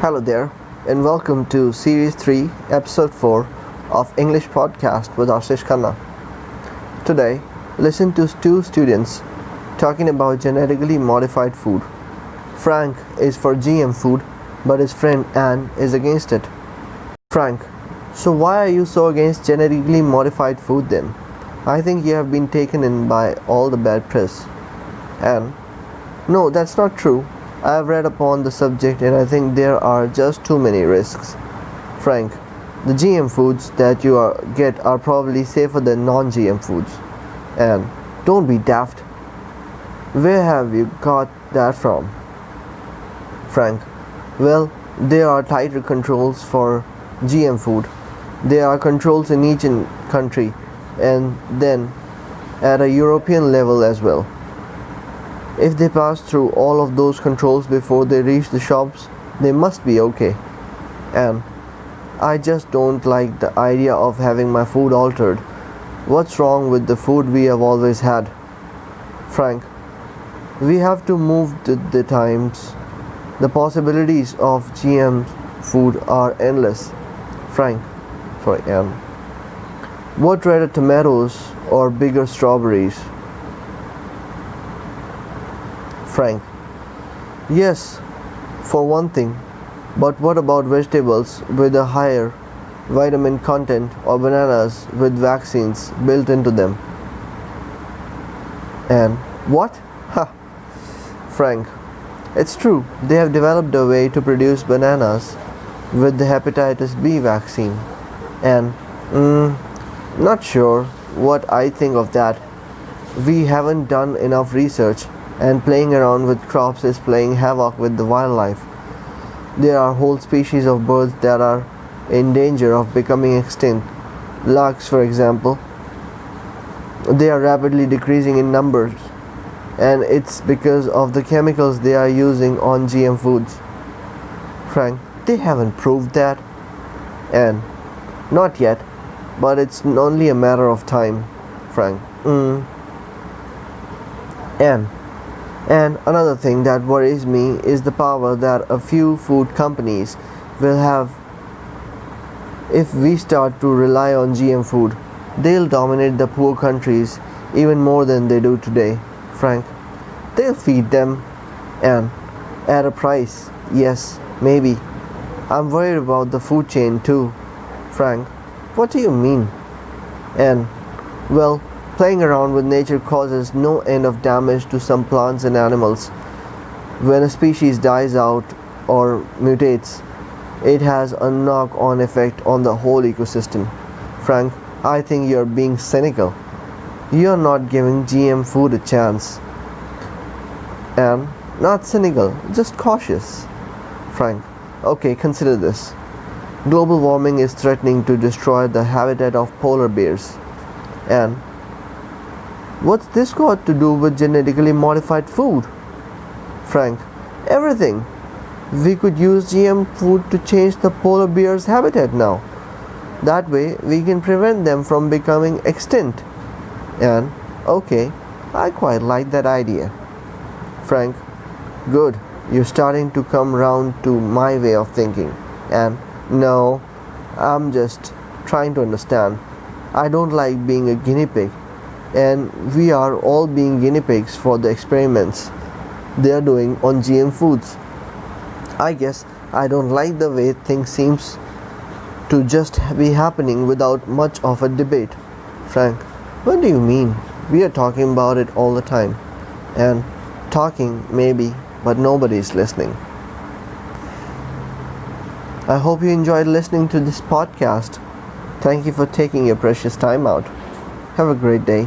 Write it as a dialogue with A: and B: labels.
A: Hello there, and welcome to Series-3, Episode-4 of English Podcast with Ashish Khanna. Today, listen to two students talking about genetically modified food. Frank is for GM food, but his friend Anne is against it. Frank, so why are you so against genetically modified food then? I think you have been taken in by all the bad press. Anne, no, that's not true. I have read upon the subject and I think there are just too many risks. Frank, the GM foods that you get are probably safer than non-GM foods. And don't be daft. Where have you got that from? Frank, well, there are tighter controls for GM food. There are controls in each country and then at a European level as well. If they pass through all of those controls before they reach the shops, they must be okay. And I just don't like the idea of having my food altered. What's wrong with the food we have always had? Frank, we have to move with the times. The possibilities of GM food are endless. Anne. What redder tomatoes or bigger strawberries? Frank, yes, for one thing, but what about vegetables with a higher vitamin content or bananas with vaccines built into them? And what? Ha! Frank, it's true, they have developed a way to produce bananas with the hepatitis B vaccine. And, not sure what I think of that. We haven't done enough research. And playing around with crops is playing havoc with the wildlife. There are whole species of birds that are in danger of becoming extinct. Larks, for example. They are rapidly decreasing in numbers, and it's because of the chemicals they are using on GM foods. Frank, they haven't proved that. And not yet, but it's only a matter of time. Frank, And another thing that worries me is the power that a few food companies will have. If we start to rely on GM food, they'll dominate the poor countries even more than they do today. Frank, they'll feed them and at a price. Yes, maybe. I'm worried about the food chain too. Frank, what do you mean? And, well, playing around with nature causes no end of damage to some plants and animals. When a species dies out or mutates, it has a knock-on effect on the whole ecosystem. Frank, I think you're being cynical. You're not giving GM food a chance. And not cynical, just cautious. Frank, okay, consider this. Global warming is threatening to destroy the habitat of polar bears. And what's this got to do with genetically modified food? Frank, everything. We could use GM food to change the polar bear's habitat now. That way we can prevent them from becoming extinct. And, okay, I quite like that idea. Frank, good. You're starting to come round to my way of thinking. And, no, I'm just trying to understand. I don't like being a guinea pig. And we are all being guinea pigs for the experiments they are doing on GM foods. I guess I don't like the way things seems to just be happening without much of a debate. Frank, what do you mean? We are talking about it all the time. And talking maybe, but nobody is listening. I hope you enjoyed listening to this podcast. Thank you for taking your precious time out. Have a great day.